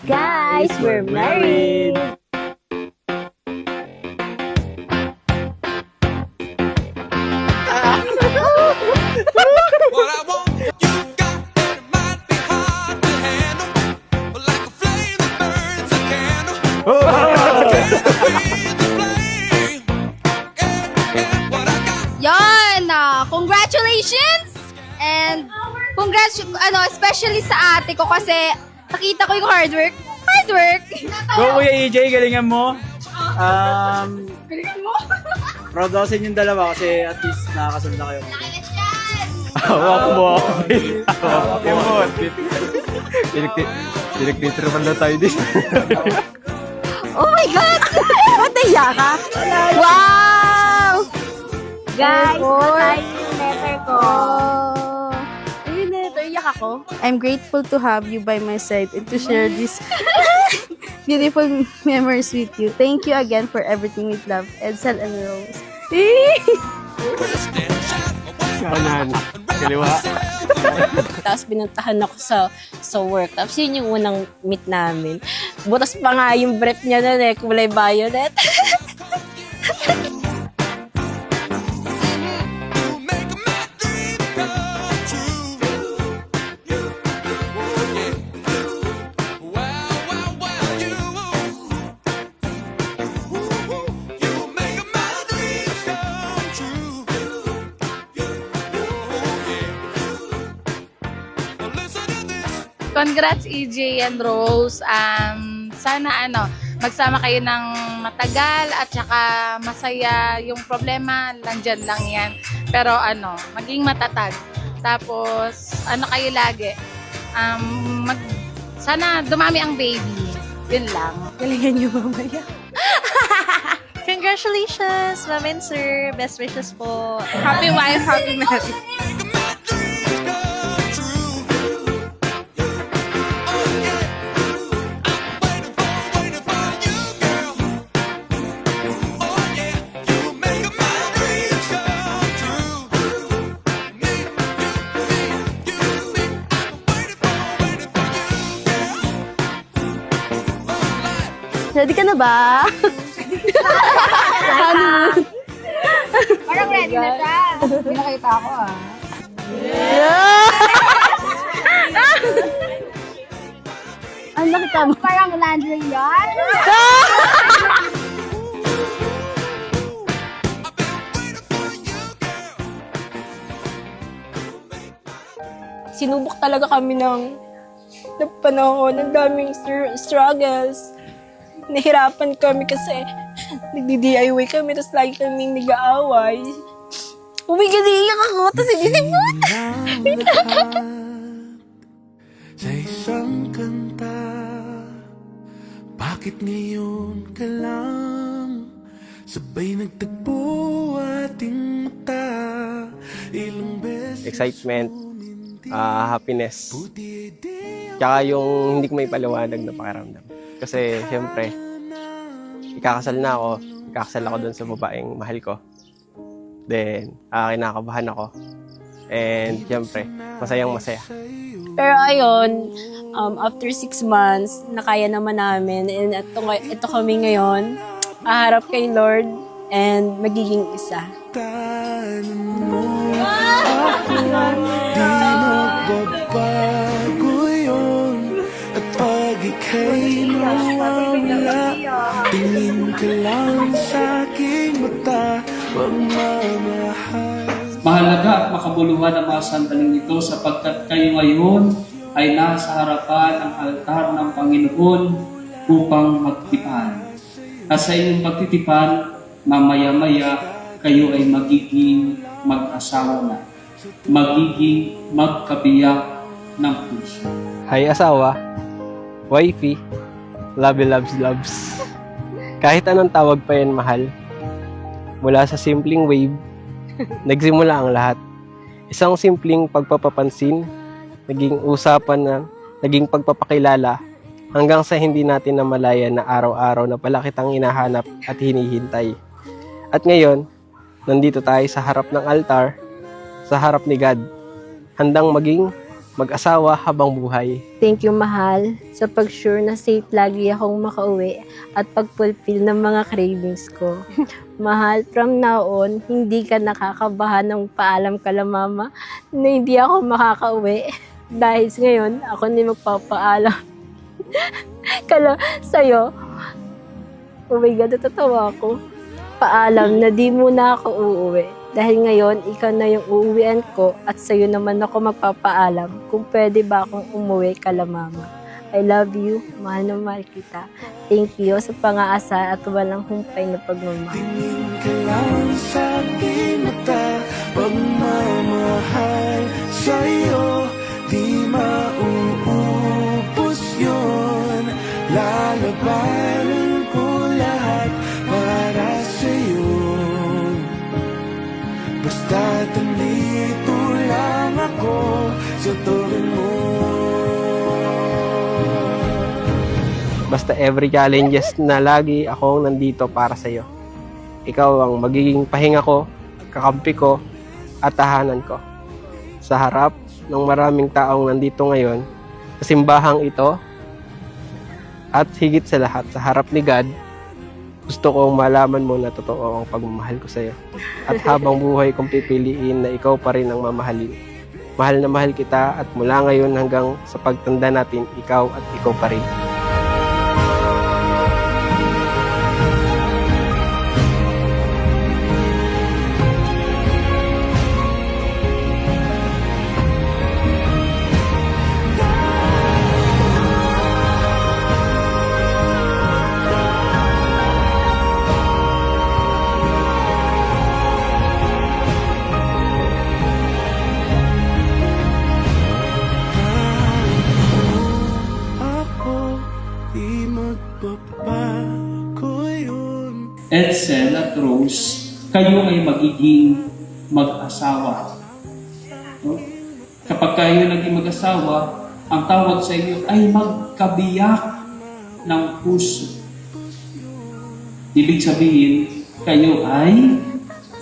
Guys, we're married! What I want, you've got, and it might be hard to handle, but like a flame that burns a candle. Feed the flame, yeah, what I got. Yon! Congratulations! And especially sa ate ko kasi nakita ko yung hard work. Hard work! Go Kuya EJ, galingan mo. Galingan mo! Proud ako sa inyong dalawa kasi at least nakakasunod na kayo. Hawak mo. Hawak mo. Pinagtitripan na tayo din. Oh my God! Ba't naiya ka? Wow! Guys, patay yung letter ko. Ayun, letter, iyak ako. I'm grateful to have you by my side and to share these beautiful memories with you. Thank you again for everything with love, Edsel and Rose. Kanan. Kaliwa. Tapos binuntahan ako sa work. Tapos yun yung unang meet namin. Butas pa nga yung brief niya nun eh, kulay violet. You make my dreams come true. Yeah. Wow, you make my dreams come true. Well, listen to this. Congrats EJ and Rose. Sana magsama kayo ng matagal at saka masaya. Yung problema, nandyan lang yan. Pero maging matatag. Tapos, kayo lagi. Sana dumami ang baby. Yun lang. Galingan niyo mamaya. Congratulations, Ma'am and Sir. Best wishes po. Happy wife, happy marriage. Make my dreams come true. Oh yeah. I'm waiting for you, girl. Oh yeah. You make my dreams come true. Me. I'm waiting for you, girl. Ready ka na ba? Parang ready na siya. Hindi nakita ako Ang nakita mo. Parang laundry yan. Sinubok talaga kami ng panahon, ng daming struggles. Nahirapan kami kasi nagdi-DIY kami, tapos lagi kaming nag-aaway. Umigidiyak ako, tapos hindi mo. Sa isang kanta, bakit ngayon ka lang sabay nagtagpo ating mata? Ilang beses Excitement. Happiness. Tsaka yung hindi ko may paliwanag na pakiramdam. Kasi siyempre, ikakasal ako dun sa babaeng mahal ko. Then, kinakabahan ako. And siyempre, masayang masaya. Pero ayun, after 6 months, nakaya naman namin. And ito kami ngayon, aharap kay Lord and magiging isa. Bago yun. At pag ika'y nawawala, tingin ka lang sa aking mata, magmamahal. Mahalaga at makabuluhan ang mga sandaling ito sapagkat kayo ngayon ay nasa harapan ng altar ng Panginoon upang magtipan. At sa inyong pagtitipan, mamaya-maya kayo ay magiging mag-asawa na, magiging magkabiyak ng puso. Hi asawa, wifey, love loves. Kahit anong tawag pa yan mahal, mula sa simpleng wave, nagsimula ang lahat. Isang simpleng pagpapapansin, naging usapan na, naging pagpapakilala, hanggang sa hindi natin namalayan na araw-araw na pala kitang hinahanap at hinihintay. At ngayon, nandito tayo sa harap ng altar, sa harap ni God, handang maging mag-asawa habang buhay. Thank you, mahal, sa pag-sure na safe lagi akong makauwi at pag-fulfill ng mga cravings ko. Mahal, from now on, hindi ka nakakabahan ng paalam kala mama na hindi ako makakauwi. Dahil ngayon, ako na yung magpapaalam kala sa'yo. Oh my God, natatawa ako. Paalam na di mo na ako uuwi. Dahil ngayon, ikaw na yung uuwian ko at sa'yo naman ako magpapaalam kung pwede ba akong umuwi kala mama. I love you, mahal na mahal kita. Thank you sa pang-aasa at walang humpay na pagmamahal. Tingin ka lang sa aking mata, pagmamahal sa'yo, di mauubos yun. Lalabanan ko lahat para sa'yo. Basta't andito lang ako sa tabi mo. Basta every challenges na lagi akong nandito para sa'yo. Ikaw ang magiging pahinga ko, kakampi ko, at tahanan ko. Sa harap ng maraming taong nandito ngayon, sa simbahang ito, at higit sa lahat, sa harap ni God, gusto kong malaman mo na totoo ang pagmamahal ko sa'yo. At habang buhay kong pipiliin na ikaw pa rin ang mamahalin. Mahal na mahal kita at mula ngayon hanggang sa pagtanda natin, ikaw at ikaw pa rin. Ako, di magbabago yun. Edsel at Rose, kayo ay magiging mag-asawa. No? Kapag kayo naging mag-asawa, ang tawag sa inyo ay magkabiyak ng puso. Ibig sabihin, kayo ay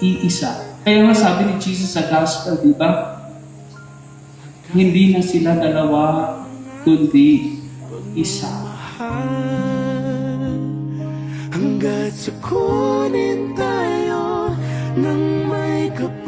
iisa. Kaya nga sabi ni Jesus sa Gospel, di ba? Hindi na sila dalawa, kundi isa. Hanggat sa kunin tayo ng may kapal.